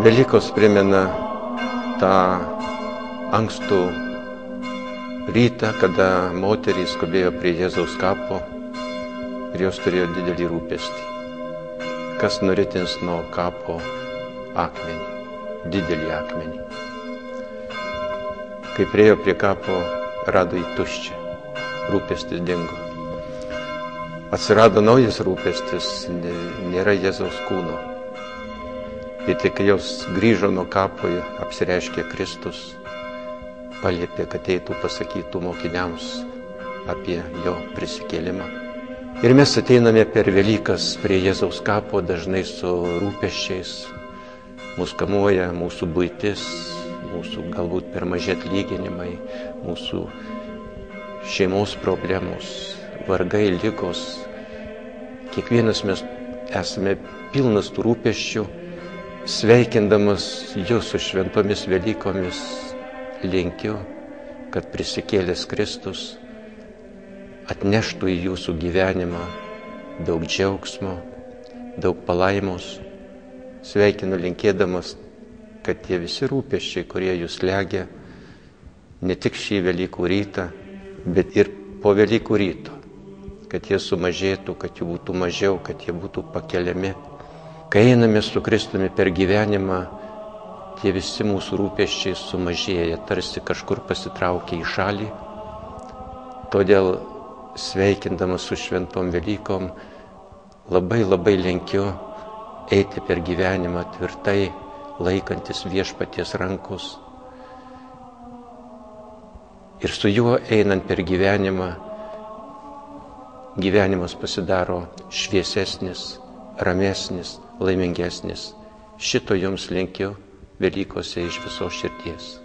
Velykos primena tą ankstų rytą, kada moterys skubėjo prie Jėzaus kapo ir jos turėjo didelį rūpestį. Kas nuritins nuo kapo akmenį, didelį akmenį. Kai priėjo prie kapo, rado jį tuščią, rūpestis dingo. Atsirado naujas rūpestis, nėra Jėzaus kūno. Ir tik jos grįžo nuo kapo, apsireiškė Kristus, paliepė, kad eitų pasakytų mokiniams apie jo prisikėlimą. Ir mes ateiname per Velykas prie Jėzaus kapo dažnai su rūpesčiais. Mūsų kamuoja mūsų buitis, mūsų galbūt per maži atlyginimai, mūsų šeimos problemos, vargai, ligos. Kiekvienas mes esame pilnas tų rūpesčių. Sveikindamas jūs su šventomis Velykomis, linkiu, kad prisikėlęs Kristus atneštų į jūsų gyvenimą daug džiaugsmo, daug palaimos. Sveikinu linkėdamas, kad tie visi rūpesčiai, kurie jūs slegia, ne tik šį Velykų rytą, bet ir po Velykų ryto, kad jie sumažėtų, kad jų būtų mažiau, kad jie būtų pakeliami. Kai einame su Kristumi per gyvenimą, tie visi mūsų rūpesčiai sumažėja, tarsi kažkur pasitraukia į šalį. Todėl sveikindamas su šventom Velykom, labai linkiu eiti per gyvenimą tvirtai, laikantis viešpaties rankos. Ir su juo einant per gyvenimą, gyvenimas pasidaro šviesesnis, ramesnis, laimingesnis. Šito jums linkiu Velykose iš visos širdies.